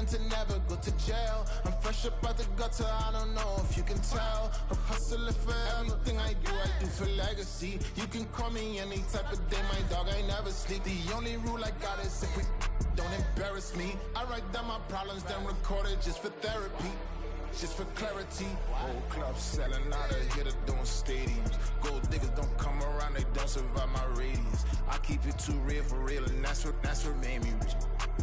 and to never go to jail. I'm fresh up out the gutter, I don't know if you can tell. I'm hustling for everything I do for legacy. You can call me any type of day, my dog, I never sleep. The only rule I got is if we don't embarrass me. I write down my problems, then record it just for therapy. Just for clarity, whole club selling out of here to doing stadiums. Gold diggers don't come around, they don't survive my radius. I keep it too real for real, and that's what made me rich.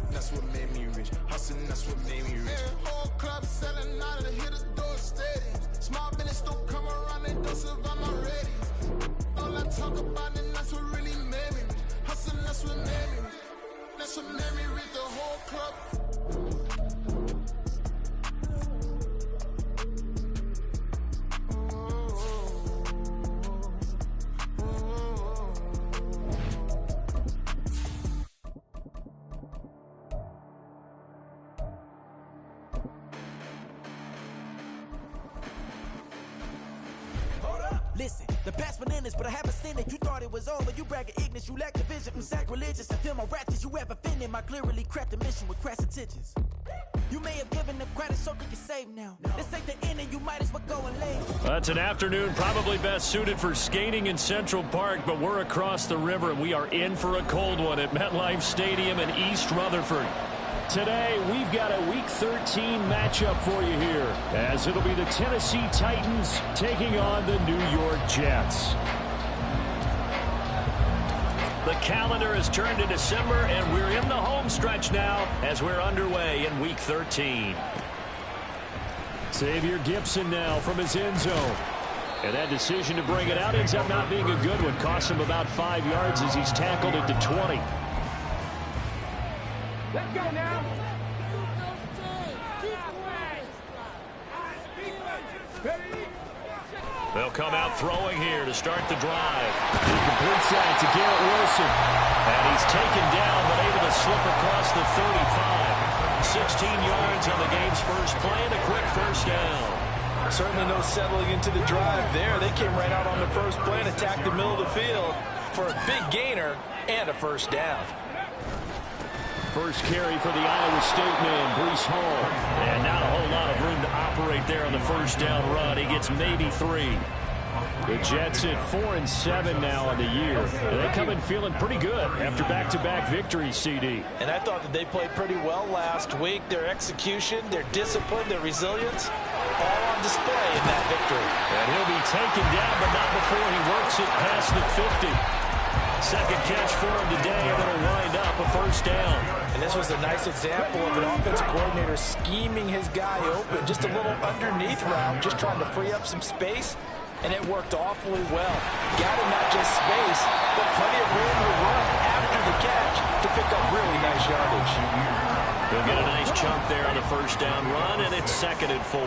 That's what made me rich. Hustling, that's what made me rich. Yeah, whole club selling out of here to doing stadiums. Small business don't come around, they don't survive my radius. All I talk about, and that's what really made me rich. Hustling, that's what made me rich. That's what made me rich. The whole club. Listen, the past bananas, but I haven't seen it. You thought it was over, you bragging ignorance, you lack the vision from sacrilegious. I feel my ratchets, you have offended my clearly crafted mission with crass intentions. You may have given them credit so you can save now. This ain't the end and you might as well go and lay. That's an afternoon probably best suited for skating in Central Park, but we're across the river and we are in for a cold one at MetLife Stadium in East Rutherford. Today, we've got a Week 13 matchup for you here, as it'll be the Tennessee Titans taking on the New York Jets. The calendar has turned to December, and we're in the home stretch now as we're underway in Week 13. Xavier Gipson now from his end zone. And that decision to bring it out ends up not being a good one. Cost him about 5 yards as he's tackled it to 20. Let's go now. They'll come out throwing here to start the drive. He completes that to Garrett Wilson. And he's taken down but able to slip across the 35. 16 yards on the game's first play and a quick first down. Certainly no settling into the drive there. They came right out on the first play and attacked the middle of the field for a big gainer and a first down. First carry for the Iowa State man, Breece Hall. And not a whole lot of room to operate there on the first down run. He gets maybe 3. The Jets at 4-7 now on the year. And they come in feeling pretty good after back-to-back victories, CD. And I thought that they played pretty well last week. Their execution, their discipline, their resilience, all on display in that victory. And he'll be taken down, but not before he works it past the 50. Second catch for him today, and it'll wind up a first down. And this was a nice example of an offensive coordinator scheming his guy open. Just a little underneath route, just trying to free up some space, and it worked awfully well. Got him not just space, but plenty of room to run after the catch to pick up really nice yardage. He'll get a nice chunk there on the first down run, and it's 2nd and 4.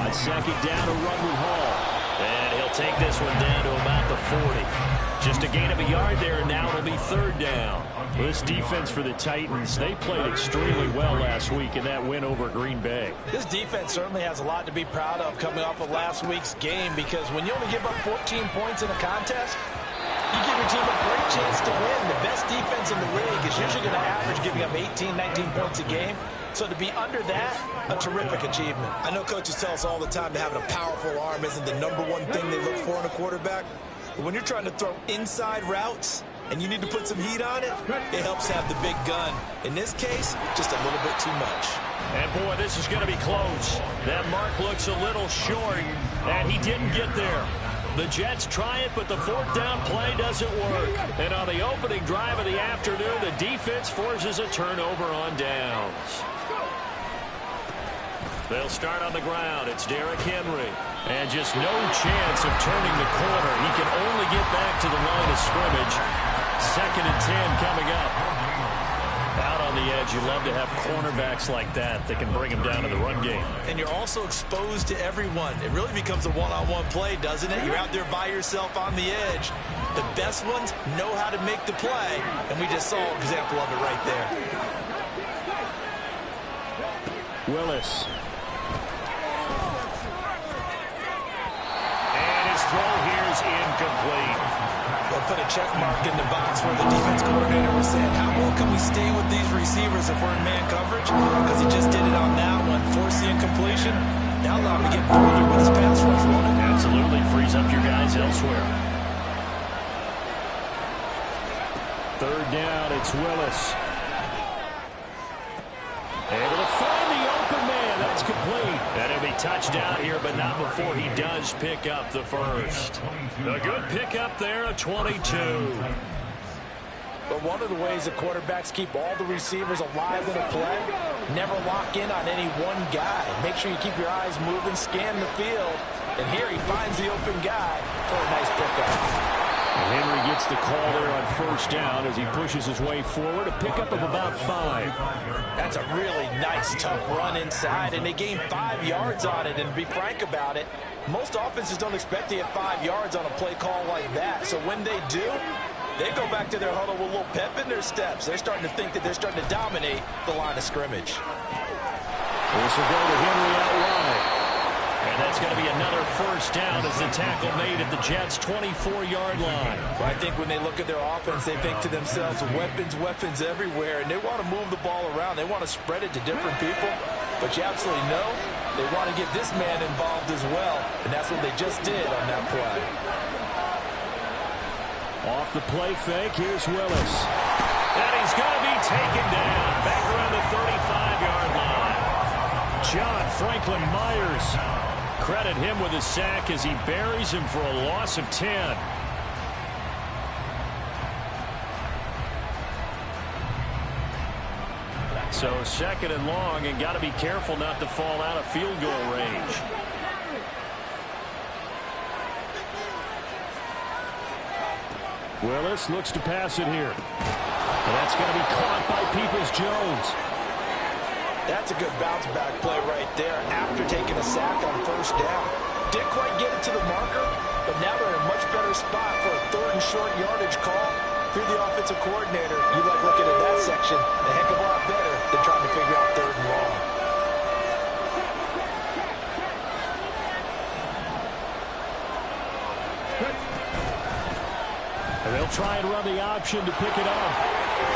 On second down, a run with Hall. And he'll take this one down to about the 40. Just a gain of a yard there, and now it'll be 3rd down. This defense for the Titans, they played extremely well last week in that win over Green Bay. This defense certainly has a lot to be proud of coming off of last week's game, because when you only give up 14 points in a contest, you give your team a great chance to win. The best defense in the league is usually going to average giving up 18, 19 points a game. So to be under that, a terrific achievement. I know coaches tell us all the time that having a powerful arm isn't the #1 thing they look for in a quarterback. But when you're trying to throw inside routes and you need to put some heat on it, it helps have the big gun. In this case, just a little bit too much. And boy, this is going to be close. That mark looks a little short, and he didn't get there. The Jets try it, but the 4th down play doesn't work. And on the opening drive of the afternoon, the defense forces a turnover on downs. They'll start on the ground. It's Derrick Henry. And just no chance of turning the corner. He can only get back to the line of scrimmage. 2nd and 10 coming up. Out on the edge, you love to have cornerbacks like that can bring him down to the run game. And you're also exposed to everyone. It really becomes a one-on-one play, doesn't it? You're out there by yourself on the edge. The best ones know how to make the play, and we just saw an example of it right there. Willis. And his throw here is incomplete. They'll put a check mark in the box where the defense coordinator was saying, how well can we stay with these receivers if we're in man coverage? Because he just did it on that one, forced the incompletion. Now allow him to get bolder with his pass rush, won't it? Absolutely frees up your guys elsewhere. Third down, it's Willis. Able to find the open man. That's complete. And it'll be touchdown here, but not before he does pick up the first. A good pickup there, a 22. But one of the ways the quarterbacks keep all the receivers alive in a play, never lock in on any one guy. Make sure you keep your eyes moving, scan the field. And here he finds the open guy for a nice pickup. Henry gets the call there on first down as he pushes his way forward. A pickup of about 5. That's a really nice, tough run inside, and they gained 5 yards on it. And to be frank about it, most offenses don't expect to get 5 yards on a play call like that. So when they do, they go back to their huddle with a little pep in their steps. They're starting to think that they're starting to dominate the line of scrimmage. This will go to Henry out wide. And that's going to be another first down as the tackle made at the Jets' 24-yard line. Well, I think when they look at their offense, they think to themselves, weapons everywhere, and they want to move the ball around. They want to spread it to different people, but you absolutely know they want to get this man involved as well, and that's what they just did on that play. Off the play fake, here's Willis. And he's going to be taken down back around the 35-yard line. John Franklin Myers. Credit him with a sack as he buries him for a loss of 10. So second and long, and got to be careful not to fall out of field goal range. Willis looks to pass it here. And that's going to be caught by Peoples-Jones. That's a good bounce-back play right there after taking a sack on first down. Didn't quite get it to the marker, but now they're in a much better spot for a third and short yardage call through the offensive coordinator. You like looking at that section a heck of a lot better than trying to figure out third and long. And they'll try and run the option to pick it up.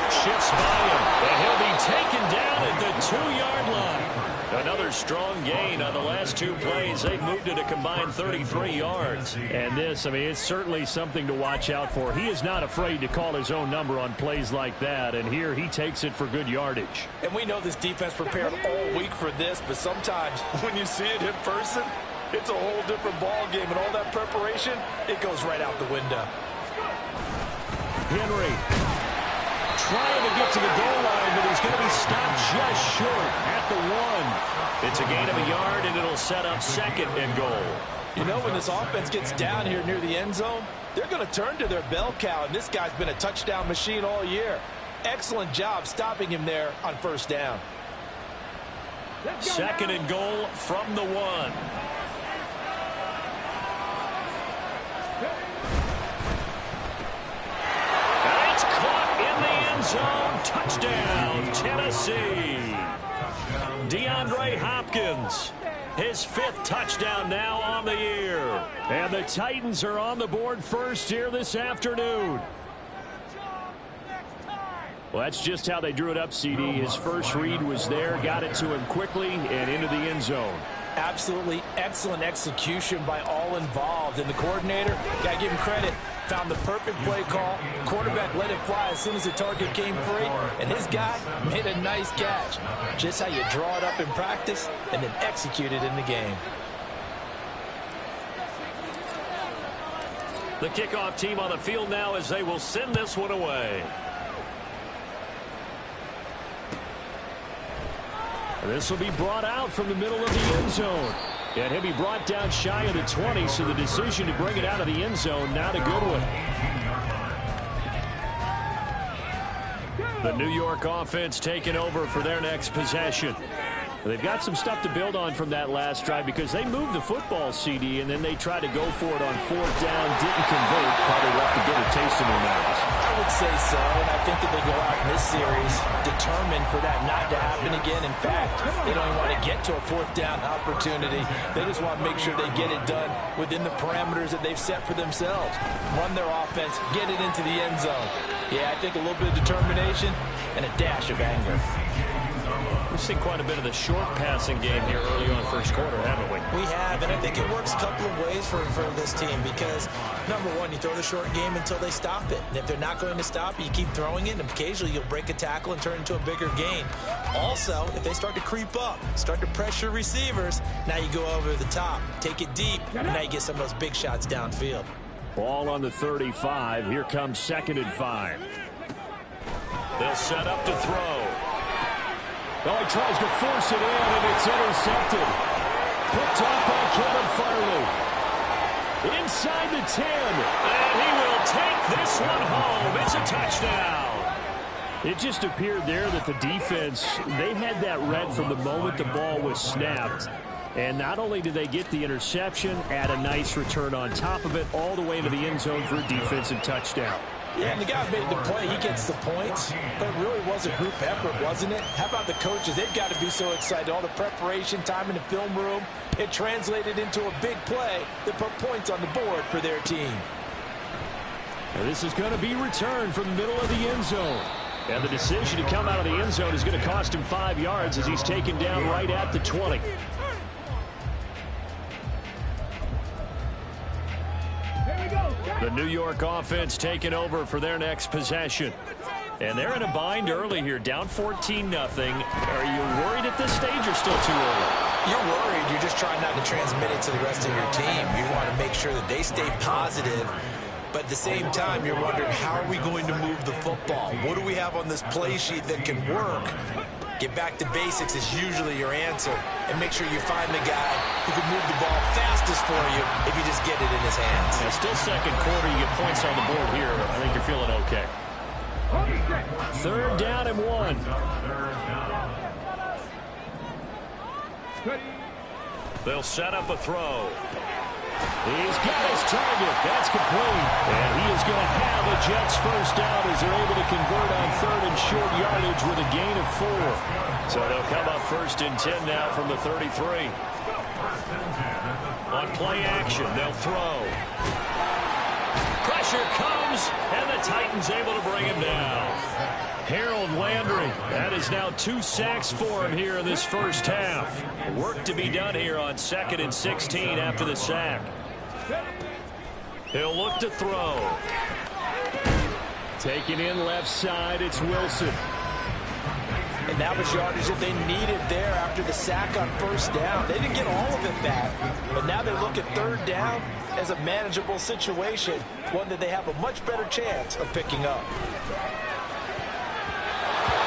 Shifts by him, and he'll be taken down at the 2-yard line. Another strong gain on the last 2 plays. They've moved it a combined 33 yards. And this, I mean, it's certainly something to watch out for. He is not afraid to call his own number on plays like that, and here he takes it for good yardage. And we know this defense prepared all week for this, but sometimes when you see it in person, it's a whole different ball game, and all that preparation, it goes right out the window. Henry trying to get to the goal line, but he's going to be stopped just short at the 1. It's a gain of a yard, and it'll set up second and goal. You know, when this offense gets down here near the end zone, they're going to turn to their bell cow, and this guy's been a touchdown machine all year. Excellent job stopping him there on first down. Second and goal from the 1. Zone touchdown, Tennessee. DeAndre Hopkins, his 5th touchdown now on the year. And the Titans are on the board first here this afternoon. Well, that's just how they drew it up, CD. His first read was there, got it to him quickly, and into the end zone. Absolutely excellent execution by all involved. And the coordinator, got to give him credit, found the perfect play call. Quarterback let it fly as soon as the target came free. And his guy made a nice catch. Just how you draw it up in practice and then execute it in the game. The kickoff team on the field now as they will send this one away. This will be brought out from the middle of the end zone. And he'll be brought down shy of the 20, so the decision to bring it out of the end zone, not a good one. The New York offense taking over for their next possession. They've got some stuff to build on from that last drive because they moved the football, CD, and then they tried to go for it on 4th down, didn't convert, probably left a bitter taste in their mouths. I would say so, and I think that they go out in this series determined for that not to happen again. In fact, they don't even want to get to a 4th down opportunity. They just want to make sure they get it done within the parameters that they've set for themselves. Run their offense, get it into the end zone. Yeah, I think a little bit of determination and a dash of anger. We've seen quite a bit of the short passing game here early on first quarter, haven't we? We have, and I think it works a couple of ways for this team because, number one, you throw the short game until they stop it. And if they're not going to stop it, you keep throwing it, and occasionally you'll break a tackle and turn it into a bigger gain. Also, if they start to creep up, start to pressure receivers, now you go over the top, take it deep, and now you get some of those big shots downfield. Ball on the 35. Here comes 2nd and 5. They'll set up to throw. Oh, he tries to force it in, and it's intercepted. Picked off by Kevin Farley. Inside the 10, and he will take this one home. It's a touchdown. It just appeared there that the defense, they had that read from the moment the ball was snapped. And not only did they get the interception, add a nice return on top of it, all the way to the end zone for a defensive touchdown. Yeah, and the guy who made the play, he gets the points. But it really was a group effort, wasn't it? How about the coaches? They've got to be so excited. All the preparation time in the film room, it translated into a big play that put points on the board for their team. And this is going to be returned from the middle of the end zone. And the decision to come out of the end zone is going to cost him 5 yards as he's taken down right at the 20. The New York offense taking over for their next possession. And they're in a bind early here, down 14-0. Are you worried at this stage or still too early? You're worried. You're just trying not to transmit it to the rest of your team. You want to make sure that they stay positive. But at the same time, you're wondering, how are we going to move the football? What do we have on this play sheet that can work? Get back to basics is usually your answer. And make sure you find the guy who can move the ball fastest for you if you just get it in his hands. Yeah, still second quarter. You get points on the board here. I think you're feeling okay. 3rd down and 1. They'll set up a throw. He's got his target. That's complete. And he is going to have a Jets first down as they're able to convert on 3rd and short yardage with a gain of 4. So they'll come up 1st and 10 now from the 33. On play action, they'll throw. Pressure comes, and the Titans able to bring him down. Harold Landry, that is now 2 sacks for him here in this first half. Work to be done here on 2nd and 16 after the sack. He'll look to throw. Taking in left side, it's Wilson. And that was yardage that they needed there after the sack on 1st down. They didn't get all of it back, but now they look at 3rd down as a manageable situation, one that they have a much better chance of picking up.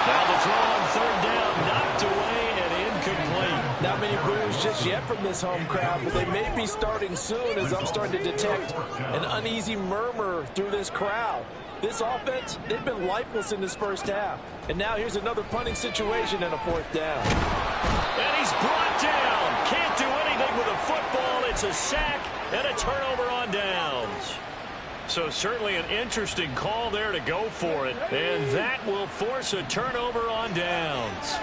Now the throw on 3rd down, knocked away and incomplete. Not many boos just yet from this home crowd, but they may be starting soon as I'm starting to detect an uneasy murmur through this crowd. This offense, they've been lifeless in this first half. And now here's another punting situation and a 4th down. And he's brought down. Can't do anything with a football. It's a sack and a turnover on downs. So certainly an interesting call there to go for it. And that will force a turnover on downs.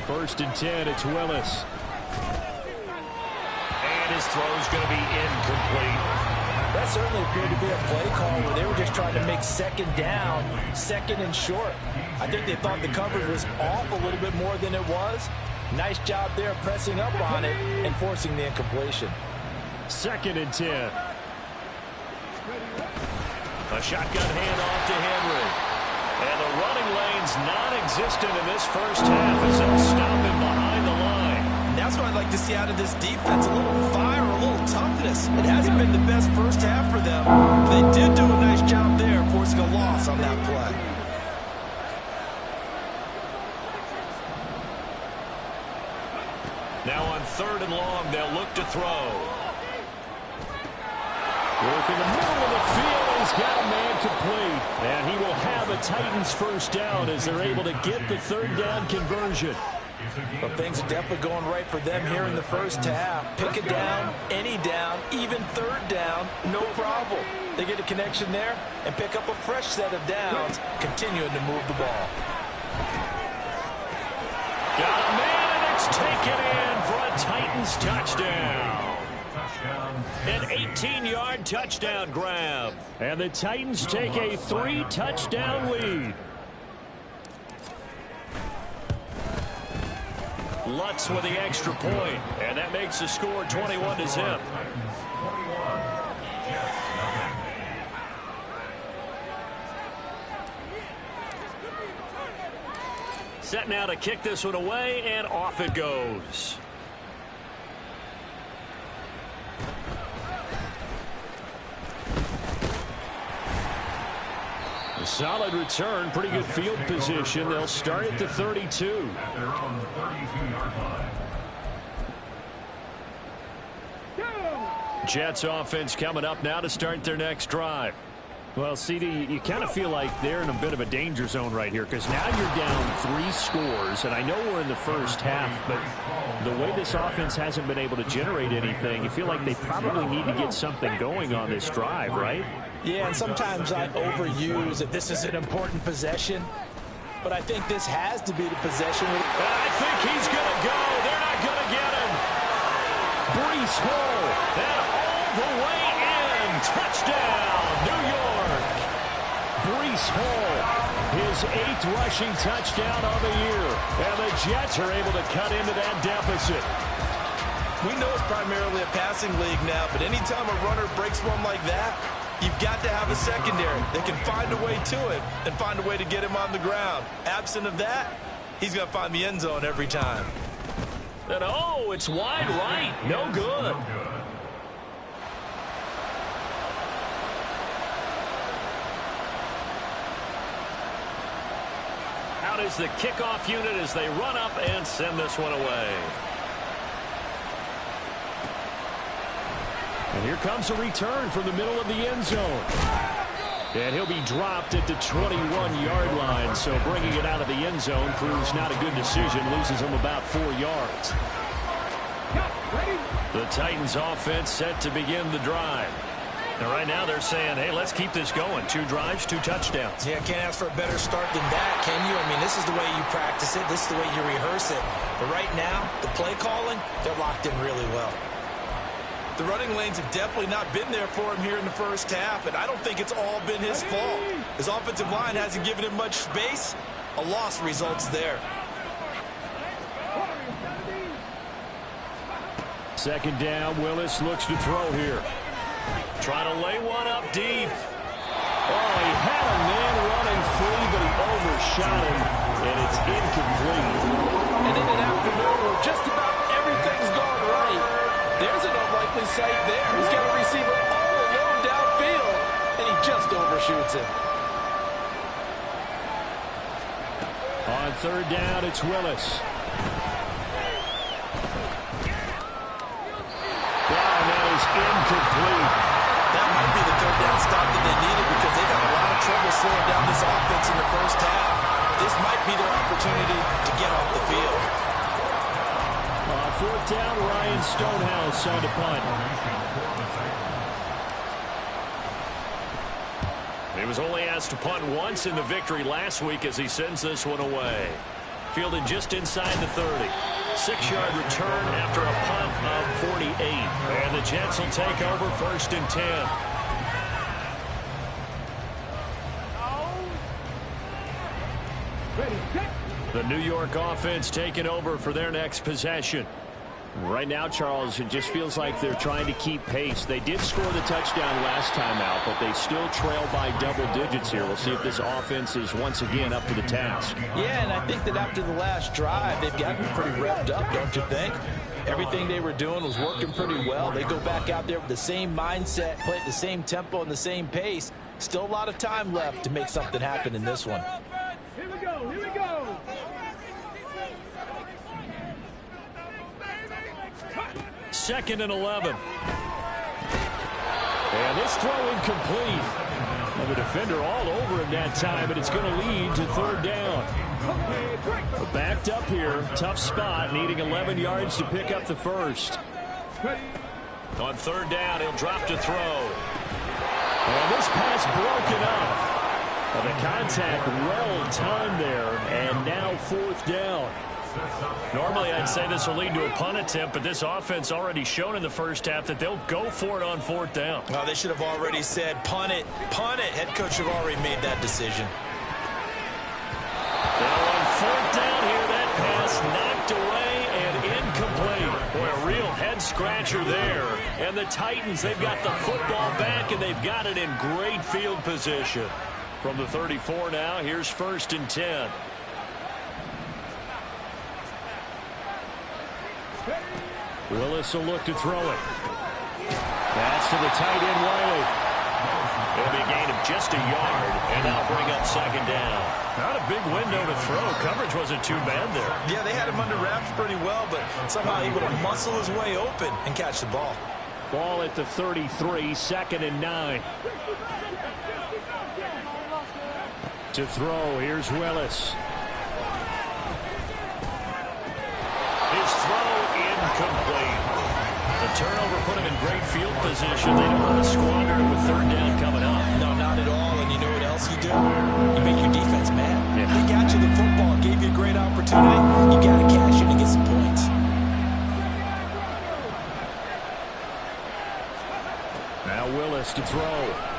First and 10, it's Willis. And his throw's going to be incomplete. That certainly appeared to be a play call where they were just trying to make 2nd down, 2nd and short. I think they thought the coverage was off a little bit more than it was. Nice job there pressing up on it and forcing the incompletion. 2nd and 10. A shotgun handoff to Henry. And the running lane's non-existent in this first half as they'll stop him behind the line. And that's what I'd like to see out of this defense, a little fire, a little toughness. It hasn't been the best first half for them, but they did do a nice job there forcing a loss on that play. Now on 3rd and long, they'll look to throw. Work in the middle of the field, and he's got a man complete. And he will have a Titans first down as they're able to get the third down conversion. Well, things are definitely going right for them here in the first half. Pick a down, any down, even third down, no problem. They get a connection there and pick up a fresh set of downs, continuing to move the ball. Got a man, and it's taken in for a Titans touchdown. An 18-yard touchdown grab. And the Titans take a 3-touchdown lead. Lutz with the extra point, and that makes the score 21-0. Set now to kick this one away, and off it goes. A solid return, pretty good field position. They'll start at the 32. Jets offense coming up now to start their next drive. Well, CD, you kind of feel like they're in a bit of a danger zone right here because now you're down 3 scores, and I know we're in the first half, but the way this offense hasn't been able to generate anything, you feel like they probably need to get something going on this drive, right? Yeah, and sometimes I overuse that this is an important possession, but I think this has to be the possession. I think he's going to go. They're not going to get him. Breece Hall, and all the way in. Touchdown, New York. Breece Hall, his 8th rushing touchdown on the year, and the Jets are able to cut into that deficit. We know it's primarily a passing league now, but anytime a runner breaks one like that, you've got to have a secondary that can find a way to it and find a way to get him on the ground. Absent of that, he's going to find the end zone every time. And oh, it's wide right. No good. Out is the kickoff unit as they run up and send this one away. And here comes a return from the middle of the end zone. And he'll be dropped at the 21-yard line, so bringing it out of the end zone proves not a good decision, loses him about 4 yards. The Titans offense set to begin the drive. And right now they're saying, hey, let's keep this going. 2 drives, 2 touchdowns. Yeah, can't ask for a better start than that, can you? I mean, this is the way you practice it. This is the way you rehearse it. But right now, the play calling, they're locked in really well. The running lanes have definitely not been there for him here in the first half, and I don't think it's all been his fault. His offensive line hasn't given him much space. A loss results there. Second down, Willis looks to throw here. Trying to lay one up deep. Oh, he had a man running free, but he overshot him, and it's incomplete. And in an afternoon where just about everything's gone right, there's an unlikely sight there. He's got a receiver all alone downfield, and he just overshoots him. On third down, it's Willis. And that is incomplete. That might be the third down stop that they needed because they got a lot of trouble slowing down this offense in the first half. This might be their opportunity to get off the field. On fourth down, Ryan Stonehouse on to punt. He was only asked to punt once in the victory last week as he sends this one away. Fielded just inside the 30. 6-yard return after a punt of 48. And the Jets will take over 1st and 10. The New York offense taking over for their next possession. Right now, Charles, it just feels like they're trying to keep pace. They did score the touchdown last time out, but they still trail by double digits here. We'll see if this offense is once again up to the task. Yeah, and I think that after the last drive, they've gotten pretty revved up, don't you think? Everything they were doing was working pretty well. They go back out there with the same mindset, play at the same tempo and the same pace. Still a lot of time left to make something happen in this one. Here we go, here we go. Second and 11. And this throw incomplete. And the defender all over him that time, and it's going to lead to third down. Backed up here, tough spot, needing 11 yards to pick up the first. On third down, he'll drop to throw. And this pass broken up. And the contact well timed there, and now fourth down. Normally, I'd say this will lead to a punt attempt, but this offense already shown in the first half that they'll go for it on fourth down. Oh, they should have already said, punt it, punt it. Head coach should have already made that decision. Now on fourth down here, that pass knocked away and incomplete. Boy, a real head-scratcher there. And the Titans, they've got the football back, and they've got it in great field position. From the 34 now, here's 1st and 10. Willis will look to throw it. That's to the tight end, Wiley. It'll be a gain of just a yard, and that'll bring up second down. Not a big window to throw. Coverage wasn't too bad there. Yeah, they had him under wraps pretty well, but somehow able to muscle his way open and catch the ball. Ball at the 33, 2nd and 9. To throw, here's Willis. His throw incomplete. The turnover put him in great field position. They don't want to squander it with third down coming up. No, not at all. And you know what else you do? You make your defense mad. Yeah. They got you the football, gave you a great opportunity. You got to cash in and get some points. Now Willis to throw.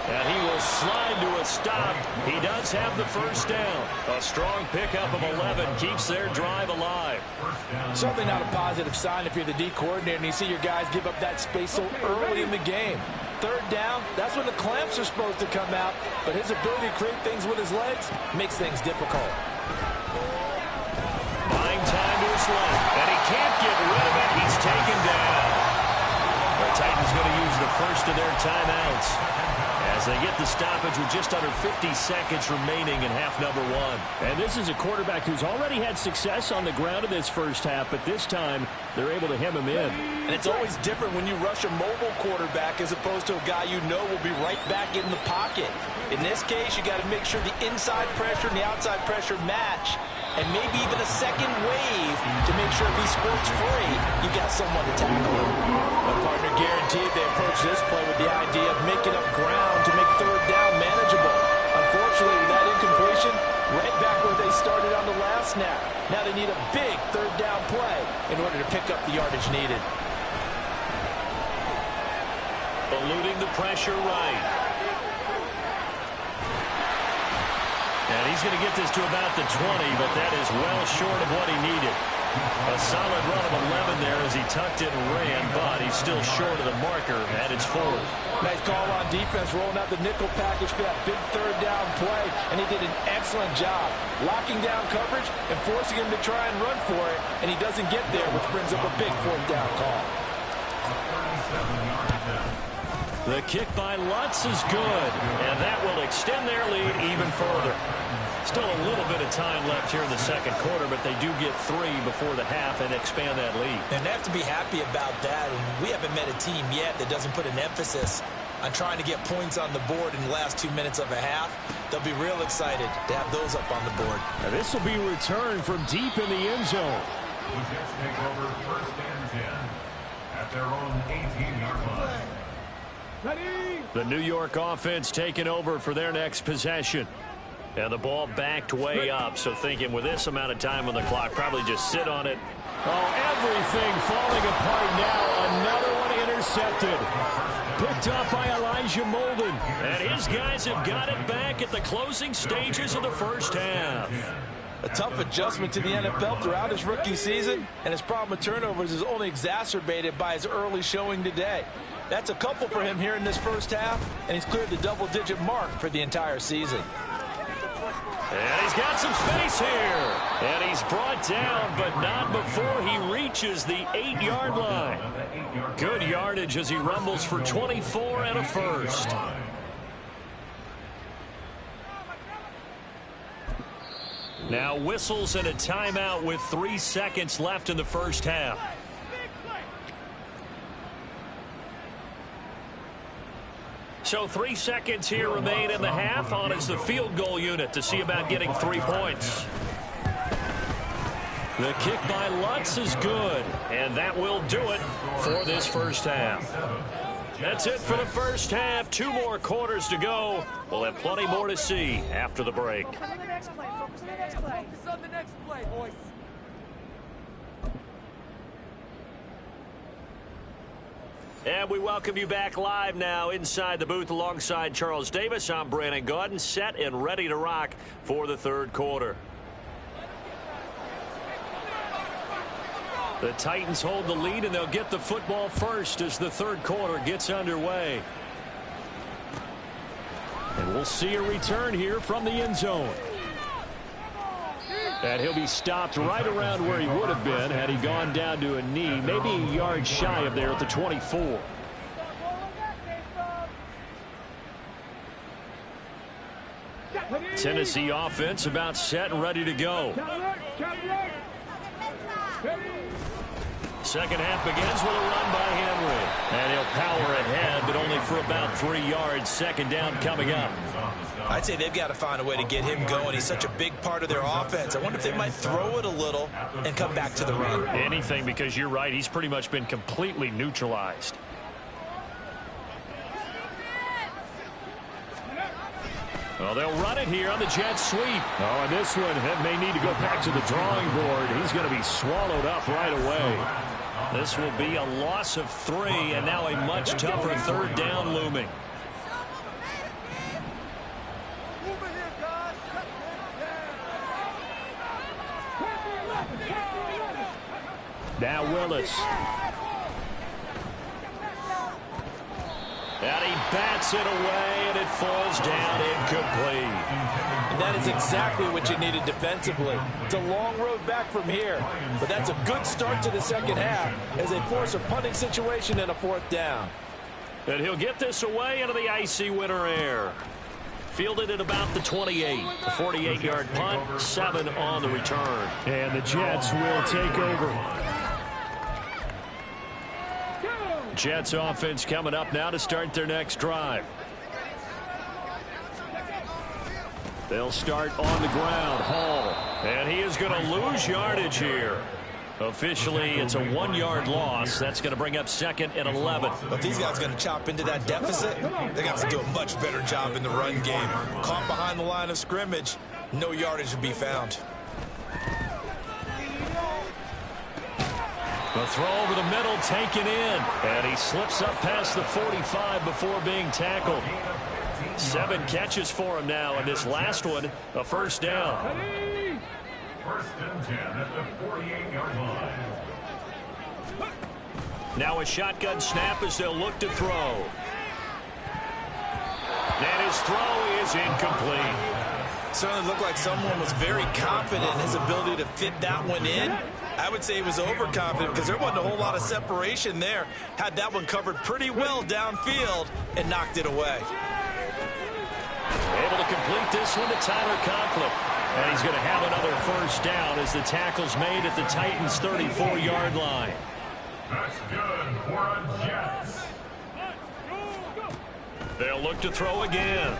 And he will slide to a stop. He does have the first down. A strong pickup of 11 keeps their drive alive. Certainly not a positive sign if you're the D coordinator and you see your guys give up that space so early in the game. Third down, that's when the clamps are supposed to come out. But his ability to create things with his legs makes things difficult. Buying time to his left. And he can't get rid of it. He's taken down. The Titans going to use the first of their timeouts as they get the stoppage with just under 50 seconds remaining in half number 1. And this is a quarterback who's already had success on the ground in this first half, but this time they're able to hem him in. And it's always different when you rush a mobile quarterback as opposed to a guy you know will be right back in the pocket. In this case, you got to make sure the inside pressure and the outside pressure match, and maybe even a second wave to make sure if he squirts free, you got someone to tackle him. My partner guaranteed they approached this play with the idea of making up ground to make third down manageable. Unfortunately, with that incompletion, right back where they started on the last snap. Now they need a big third down play in order to pick up the yardage needed. Eluding the pressure right. And he's going to get this to about the 20, but that is well short of what he needed. A solid run of 11 there as he tucked it and ran, but he's still short of the marker, and it's 4th. Nice call on defense, rolling out the nickel package for that big third down play, and he did an excellent job locking down coverage and forcing him to try and run for it, and he doesn't get there, which brings up a big fourth down call. The kick by Lutz is good, and that will extend their lead even further. Still a little bit of time left here in the second quarter, but they do get 3 before the half and expand that lead. And they have to be happy about that. And we haven't met a team yet that doesn't put an emphasis on trying to get points on the board in the last 2 minutes of a half. They'll be real excited to have those up on the board. Now this will be returned from deep in the end zone. Who just take over 1st and 10 at their own 18-yard line. The New York offense taking over for their next possession. And the ball backed way up, so thinking with this amount of time on the clock, probably just sit on it. Oh, everything falling apart now. Another one intercepted. Picked up by Elijah Molden. And his guys have got it back at the closing stages of the first half. A tough adjustment to the NFL throughout his rookie season, and his problem with turnovers is only exacerbated by his early showing today. That's a couple for him here in this first half, and he's cleared the double-digit mark for the entire season. And he's got some space here. And he's brought down, but not before he reaches the 8-yard line. Good yardage as he rumbles for 24 and a first. Now whistles and a timeout with 3 seconds left in the first half. So 3 seconds here remain in the half. On is the field goal unit to see about getting 3 points. The kick by Lutz is good, and that will do it for this first half. That's it for the first half. 2 more quarters to go. We'll have plenty more to see after the break. Focus on the next play. Focus on the next play. Focus on the next play, boys. And we welcome you back live now inside the booth alongside Charles Davis. I'm Brandon Gaudin, set and ready to rock for the third quarter. The Titans hold the lead, and they'll get the football first as the third quarter gets underway. And we'll see a return here from the end zone. And he'll be stopped right around where he would have been had he gone down to a knee, maybe a yard shy of there at the 24. Tennessee offense about set and ready to go. Second half begins with a run by Henry. And he'll power ahead, but only for about 3 yards. Second down coming up. I'd say they've got to find a way to get him going. He's such a big part of their offense. I wonder if they might throw it a little and come back to the run. Anything, because you're right. He's pretty much been completely neutralized. Well, they'll run it here on the jet sweep. Oh, and this one may need to go back to the drawing board. He's going to be swallowed up right away. This will be a loss of 3, and now a much tougher third down looming. Now Willis. And he bats it away, and it falls down incomplete. And that is exactly what you needed defensively. It's a long road back from here, but that's a good start to the second half as they force a punting situation and a 4th down. And he'll get this away into the icy winter air. Fielded at about the 28. A 48-yard punt, 7 on the return. And the Jets will take over. Jets offense coming up now to start their next drive. They'll start on the ground. Hall. And he is going to lose yardage here. Officially, it's a 1-yard loss. That's going to bring up 2nd and 11. But these guys are going to chop into that deficit. They got to do a much better job in the run game. Caught behind the line of scrimmage, no yardage to be found. The throw over the middle taken in. And he slips up past the 45 before being tackled. 7 catches for him now, and this last one, a first down. First and 10 at the 48-yard line. Now a shotgun snap as they'll look to throw. And his throw is incomplete. Certainly looked like someone was very confident in his ability to fit that one in. I would say he was overconfident because there wasn't a whole lot of separation there. Had that one covered pretty well downfield and knocked it away. Able to complete this one to Tyler Conklin. And he's going to have another first down as the tackle's made at the Titans' 34-yard line. That's good for a Jets. They'll look to throw again.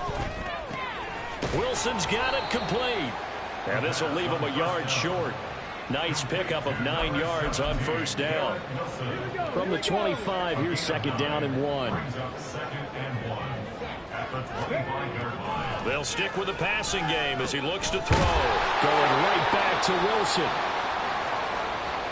Wilson's got it complete. And this will leave him a yard short. Nice pickup of 9 yards on first down. From the 25, here's 2nd down and 1. They'll stick with the passing game as he looks to throw. Going right back to Wilson.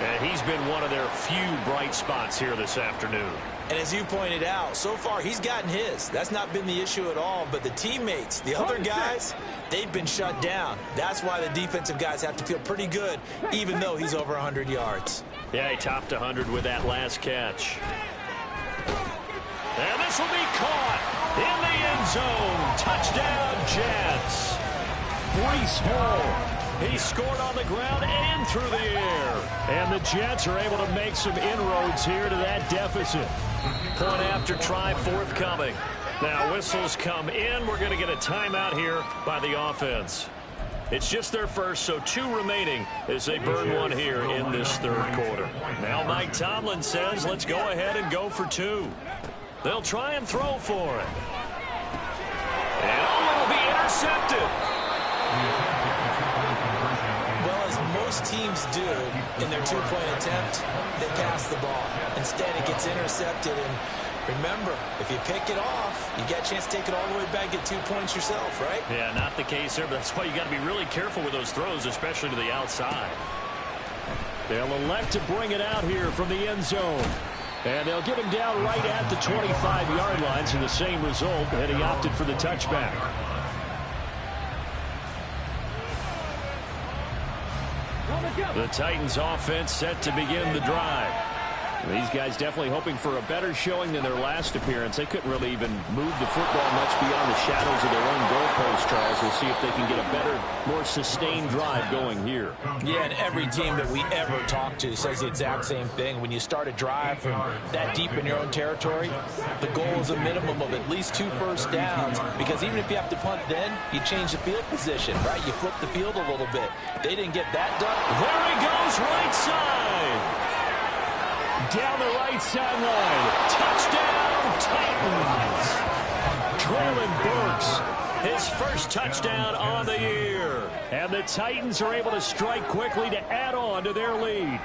And he's been one of their few bright spots here this afternoon. And as you pointed out, so far he's gotten his. That's not been the issue at all. But the teammates, the other guys, they've been shut down. That's why the defensive guys have to feel pretty good, even though he's over 100 yards. Yeah, he topped 100 with that last catch. And this will be caught in the end zone. Touchdown, Jets. Breece Hall. He scored on the ground and through the air. And the Jets are able to make some inroads here to that deficit. Point after try forthcoming. Now whistles come in. We're going to get a timeout here by the offense. It's just their first, so 2 remaining as they burn one here in this third quarter. Now Mike Tomlin says, let's go ahead and go for 2. They'll try and throw for it. intercepted. Well, as most teams do in their two-point attempt, they pass the ball. Instead, it gets intercepted. And remember, if you pick it off, you get a chance to take it all the way back, get 2 points yourself, right? Yeah, not the case there, but that's why you got to be really careful with those throws, especially to the outside. They'll elect to bring it out here from the end zone. And they'll get him down right at the 25-yard line, so the same result, and he opted for the touchback. The Titans offense set to begin the drive. These guys definitely hoping for a better showing than their last appearance. They couldn't really even move the football much beyond the shadows of their own goalpost, Charles. We'll see if they can get a better, more sustained drive going here. Yeah, and every team that we ever talk to says the exact same thing. When you start a drive from that deep in your own territory, the goal is a minimum of at least 2 first downs, because even if you have to punt then, you change the field position, right? You flip the field a little bit. They didn't get that done. There he goes, right side. Down the right sideline. Touchdown, Titans. Traylon Burks, his first touchdown on the year. And the Titans are able to strike quickly to add on to their lead.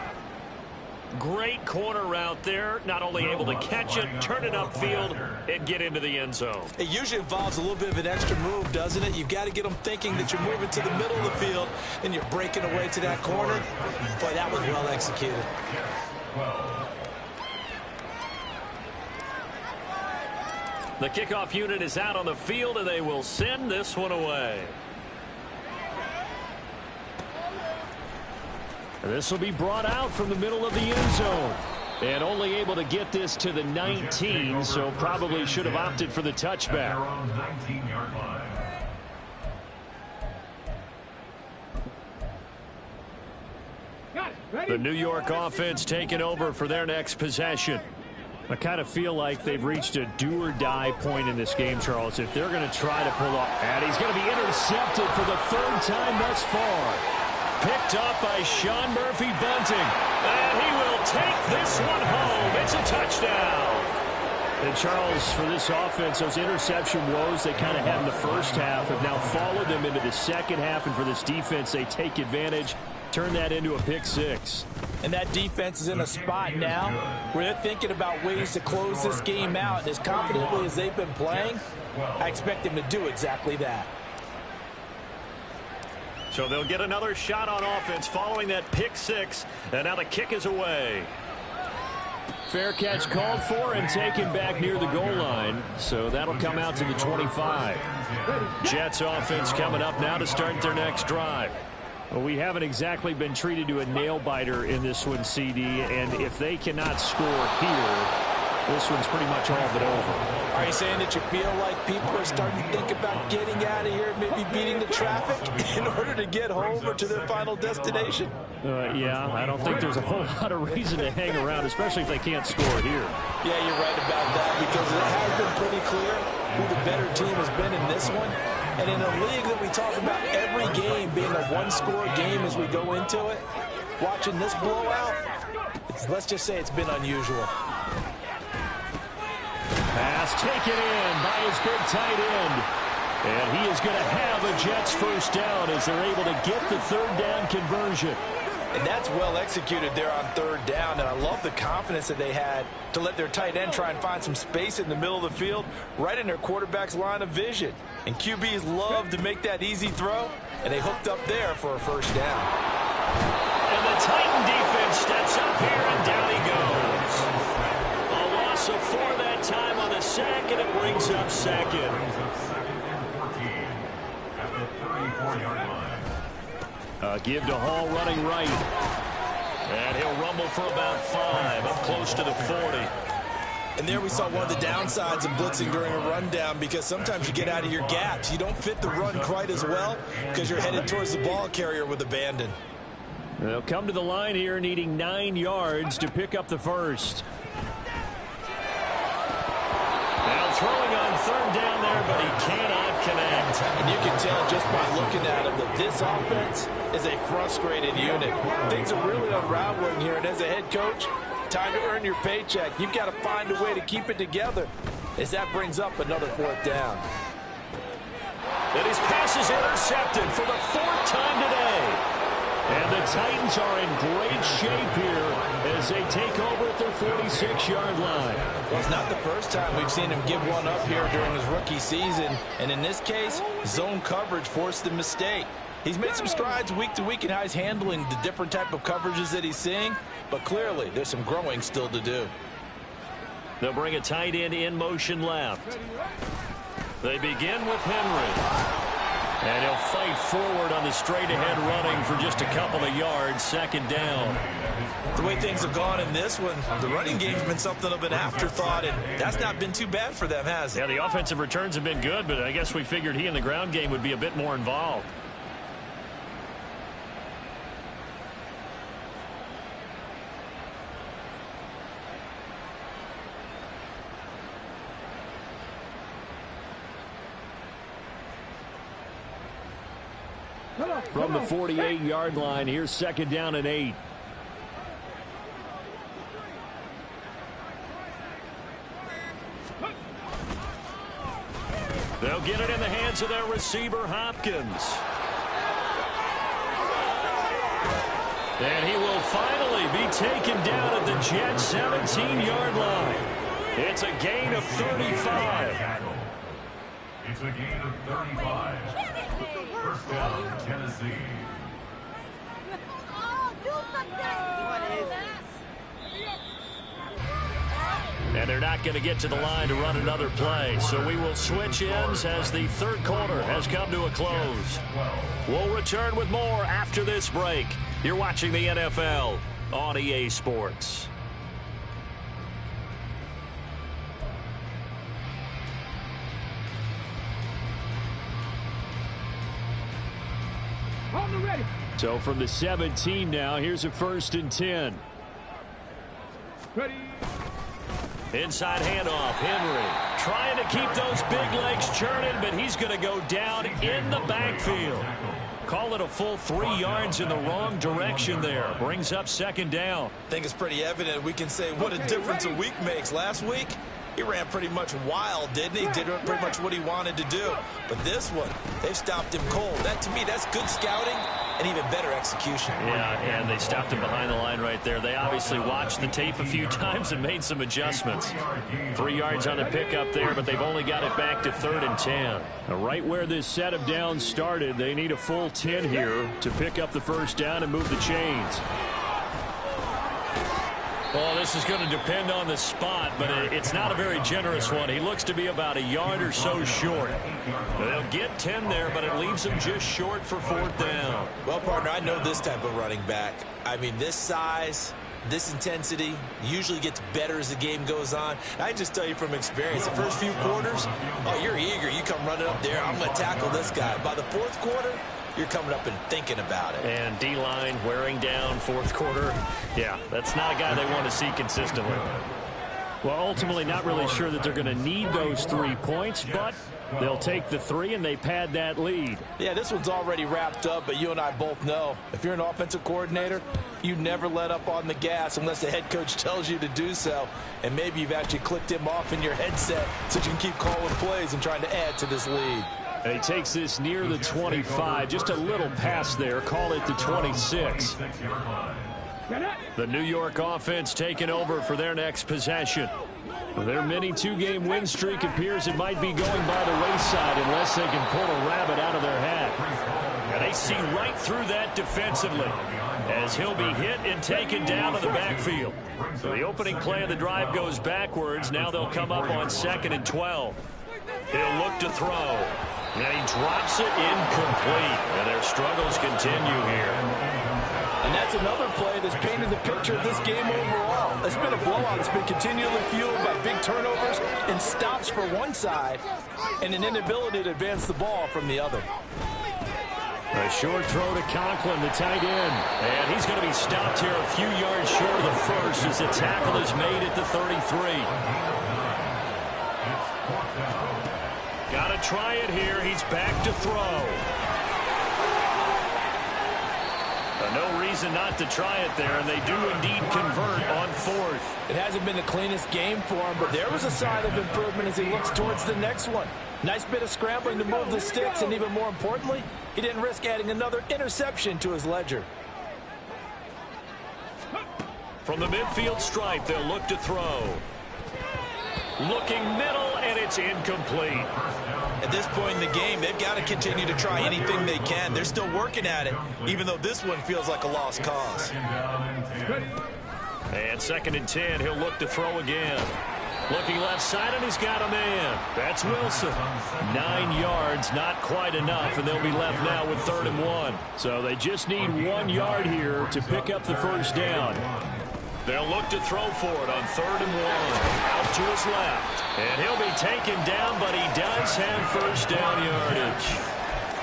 Great corner route there. Not only able to catch it, turn it upfield, and get into the end zone. It usually involves a little bit of an extra move, doesn't it? You've got to get them thinking that you're moving to the middle of the field, and you're breaking away to that corner. Boy, that was well executed. The kickoff unit is out on the field, and they will send this one away. This will be brought out from the middle of the end zone. And only able to get this to the 19, so probably should have opted for the touchback. The New York offense taking over for their next possession. I kind of feel like they've reached a do-or-die point in this game, Charles. If they're going to try to pull off, and he's going to be intercepted for the 3rd time thus far. Picked up by Sean Murphy-Bunting. And he will take this one home. It's a touchdown. And, Charles, for this offense, those interception woes they kind of had in the first half have now followed them into the second half. And for this defense, they take advantage, turn that into a pick 6. And that defense is in a spot now where they're thinking about ways to close this game out. And as confidently as they've been playing, I expect them to do exactly that. So they'll get another shot on offense following that pick 6. And now the kick is away. Fair catch called for and taken back near the goal line. So that'll come out to the 25. Jets offense coming up now to start their next drive. Well, we haven't exactly been treated to a nail-biter in this one, CD, and if they cannot score here, this one's pretty much all but over. Are you saying that you feel like people are starting to think about getting out of here, maybe beating the traffic in order to get home or to their final destination? Yeah, I don't think there's a whole lot of reason to hang around, especially if they can't score here. Yeah, you're right about that, because it has been pretty clear who the better team has been in this one. And in a league that we talk about every game being a one-score game as we go into it, watching this blowout, let's just say it's been unusual. Pass taken in by his big tight end. And he is going to have a Jets first down as they're able to get the 3rd down conversion. And that's well executed there on 3rd down. And I love the confidence that they had to let their tight end try and find some space in the middle of the field, right in their quarterback's line of vision. And QBs love to make that easy throw, and they hooked up there for a first down. And the Titan defense steps up here, and down he goes. A loss of 4 that time on the sack, and it brings up 2nd. Give to Hall running right. And he'll rumble for about 5, up close to the 40. And there we saw one of the downsides of blitzing during a rundown, because sometimes you get out of your gaps. You don't fit the run quite as well because you're headed towards the ball carrier with abandon. They'll come to the line here needing 9 yards to pick up the first. Now throwing on 3rd down there, but he cannot connect. And you can tell just by looking at him that this offense is a frustrated unit. Things are really unraveling here, and as a head coach, time to earn your paycheck. You've got to find a way to keep it together as that brings up another 4th down. And he's pass is intercepted for the 4th time today. And the Titans are in great shape here as they take over at their 46-yard line. Well, it's not the first time we've seen him give one up here during his rookie season. And in this case, zone coverage forced the mistake. He's made some strides week to week in how he's handling the different type of coverages that he's seeing. But clearly, there's some growing still to do. They'll bring a tight end in motion left. They begin with Henry. And he'll fight forward on the straight-ahead running for just a couple of yards, 2nd down. The way things have gone in this one, the running game's been something of an afterthought, and that's not been too bad for them, has it? Yeah, the offensive returns have been good, but I guess we figured he in the ground game would be a bit more involved. From the 48-yard line, here's 2nd down and 8. They'll get it in the hands of their receiver, Hopkins. And he will finally be taken down at the Jets' 17-yard line. It's a gain of 35. It's a gain of 35. 1st down, Tennessee. And they're not going to get to the line to run another play. So we will switch ends as the 3rd quarter has come to a close. We'll return with more after this break. You're watching the NFL on EA Sports. So from the 17 now, here's a 1st and 10. Ready. Inside handoff, Henry trying to keep those big legs churning, but he's going to go down in the backfield. Call it a full 3 yards in the wrong direction there. Brings up 2nd down. I think it's pretty evident. We can say what a difference a week makes. Last week, he ran pretty much wild, didn't he? Did pretty much what he wanted to do. But this one, they've stopped him cold. That, to me, that's good scouting and even better execution. Yeah, and they stopped him behind the line right there. They obviously watched the tape a few times and made some adjustments. 3 yards on the pickup there, but they've only got it back to 3rd and 10. Now, right where this set of downs started, they need a full 10 here to pick up the 1st down and move the chains. Well, this is going to depend on the spot, but it's not a very generous one. He looks to be about a yard or so short. They'll get 10 there, but it leaves him just short for 4th down. Well, partner, I know this type of running back. I mean, this size, this intensity usually gets better as the game goes on. I just tell you from experience, the first few quarters, oh, you're eager. You come running up there, I'm going to tackle this guy. By the 4th quarter, you're coming up and thinking about it. And D-line wearing down 4th quarter. Yeah, that's not a guy they want to see consistently. Well, ultimately not really sure that they're going to need those 3 points, but they'll take the 3 and they pad that lead. Yeah, this one's already wrapped up, but you and I both know if you're an offensive coordinator, you never let up on the gas unless the head coach tells you to do so. And maybe you've actually clicked him off in your headset so you can keep calling plays and trying to add to this lead. And he takes this near the 25. Just a little pass there. Call it the 26. The New York offense taking over for their next possession. Their mini 2-game win streak appears it might be going by the wayside unless they can pull a rabbit out of their hat. And they see right through that defensively as he'll be hit and taken down in the backfield. So the opening play of the drive goes backwards. Now they'll come up on 2nd and 12. He'll look to throw. And he drops it incomplete. And their struggles continue here. And that's another play that's painted the picture of this game overall. It's been a blowout. It's been continually fueled by big turnovers and stops for one side and an inability to advance the ball from the other. A short throw to Conklin, the tight end. And he's going to be stopped here a few yards short of the first as the tackle is made at the 33. Got to try it here. He's back to throw. No reason not to try it there, and they do indeed convert on fourth. It hasn't been the cleanest game for him, but there was a sign of improvement as he looks towards the next one. Nice bit of scrambling to move the sticks, and even more importantly, he didn't risk adding another interception to his ledger. From the midfield stripe, they'll look to throw. Looking middle, and it's incomplete. At this point in the game, they've got to continue to try anything they can. They're still working at it, even though this one feels like a lost cause. And 2nd and 10, he'll look to throw again. Looking left side, and he's got a man. That's Wilson. 9 yards, not quite enough, and they'll be left now with 3rd and 1. So they just need 1 yard here to pick up the first down. They'll look to throw for it on 3rd and 1. Out to his left. And he'll be taken down, but he does have first down yardage.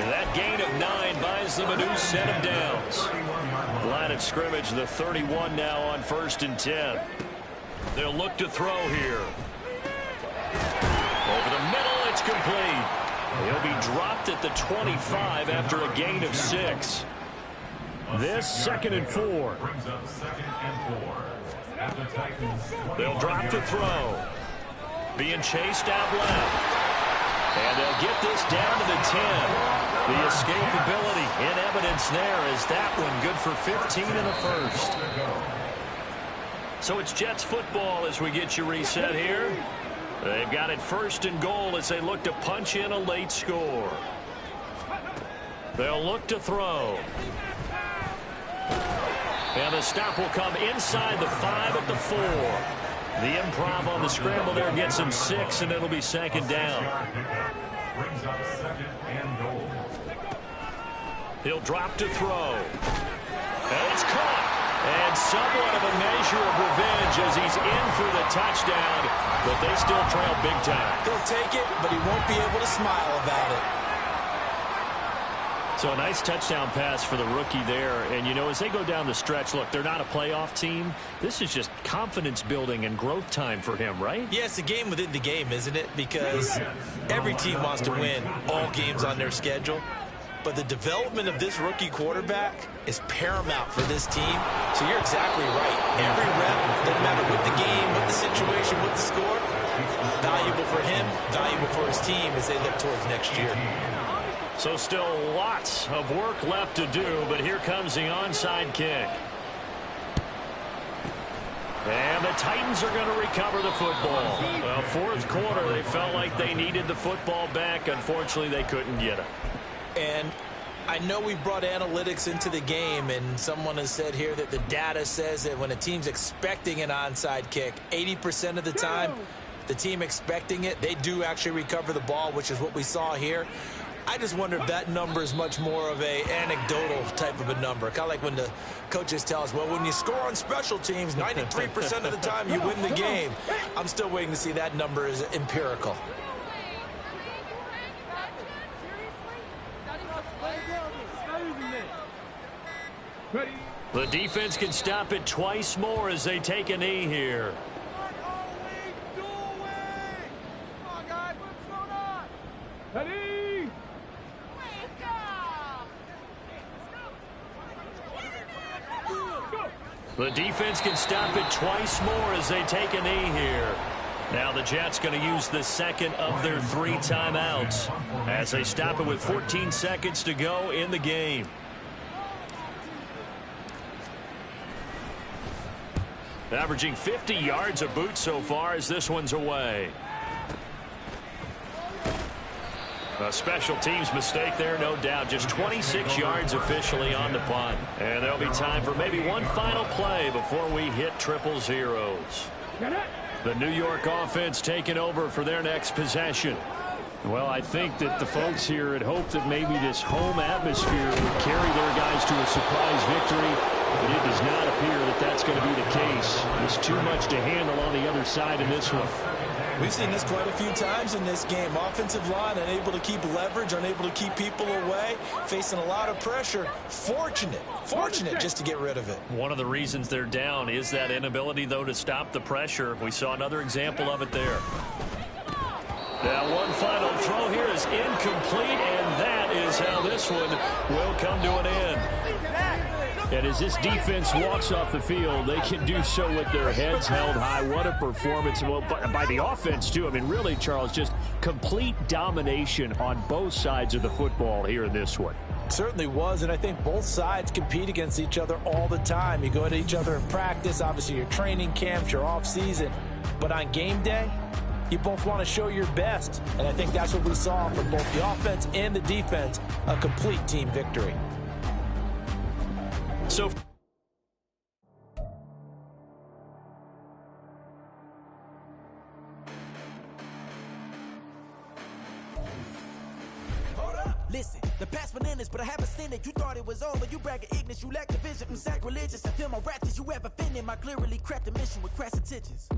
And that gain of 9 buys them a new set of downs. Line of scrimmage, the 31 now on 1st and 10. They'll look to throw here. Over the middle, it's complete. He'll be dropped at the 25 after a gain of 6. This 2nd and 4. They'll drop to throw. Being chased out left. And they'll get this down to the 10. The escapability in evidence there as that one good for 15 in the first. So it's Jets football as we get you reset here. They've got it 1st and goal as they look to punch in a late score. They'll look to throw. And the stop will come inside the 5 at the 4. The improv on the scramble there gets him 6, and it'll be 2nd down. He'll drop to throw. And it's caught. And somewhat of a measure of revenge as he's in for the touchdown, but they still trail big time. He'll take it, but he won't be able to smile about it. So a nice touchdown pass for the rookie there. And, you know, as they go down the stretch, look, they're not a playoff team. This is just confidence building and growth time for him, right? Yeah, it's a game within the game, isn't it? Because every team wants to win all games on their schedule. But the development of this rookie quarterback is paramount for this team. So you're exactly right. Every rep, doesn't matter what the game, what the situation, what the score, valuable for him, valuable for his team as they look towards next year. So still lots of work left to do, but here comes the onside kick. And the Titans are going to recover the football. Well, 4th quarter, they felt like they needed the football back. Unfortunately, they couldn't get it. And I know we brought analytics into the game, and someone has said here that the data says that when a team's expecting an onside kick, 80% of the time, the team expecting it, they do actually recover the ball, which is what we saw here. I just wonder if that number is much more of a anecdotal type of a number. Kind of like when the coaches tell us, well, when you score on special teams, 93% of the time you win the game. I'm still waiting to see that number is empirical. The defense can stop it twice more as they take a knee here. The defense can stop it twice more as they take a knee here. Now the Jets going to use the 2nd of their 3 timeouts as they stop it with 14 seconds to go in the game. Averaging 50 yards a boot so far as this one's away. A special teams mistake there, no doubt. Just 26 yards officially on the punt. And there'll be time for maybe one final play before we hit triple zeros. The New York offense taking over for their next possession. Well, I think that the folks here had hoped that maybe this home atmosphere would carry their guys to a surprise victory, but it does not appear that that's going to be the case. There's too much to handle on the other side in this one. We've seen this quite a few times in this game. Offensive line unable to keep leverage, unable to keep people away, facing a lot of pressure. Fortunate just to get rid of it. One of the reasons they're down is that inability, though, to stop the pressure. We saw another example of it there. Now one final throw here is incomplete, and that is how this one will come to an end. And as this defense walks off the field, they can do so with their heads held high. What a performance by the offense, too. I mean, really, Charles, just complete domination on both sides of the football here in this one. Certainly was, and I think both sides compete against each other all the time. You go at each other in practice, obviously your training camps, your off-season. But on game day, you both want to show your best. And I think that's what we saw from both the offense and the defense, a complete team victory. So listen, the past bananas, but I haven't seen it. You thought it was over, you bragging ignorance, you lack the vision. Sacrilegious, I feel my wrath as you ever offended. My clearly cracked a mission with crass intentions.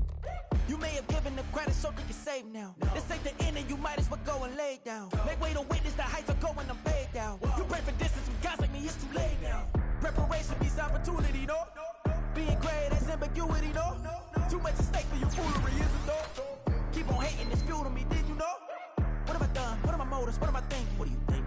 You may have given the credit so you can save now. This ain't the end and you might as well go and lay down. Make way to witness the heights are going, I'm paid down. You pray for distance with guys like me, it's too late now. Preparation beats opportunity, no? Being great, there's ambiguity, no? Too much at stake for your foolery, is it though? Keep on hating, it's fuel to me, did you know? What have I done? What are my motives? What am I thinking? What do you think?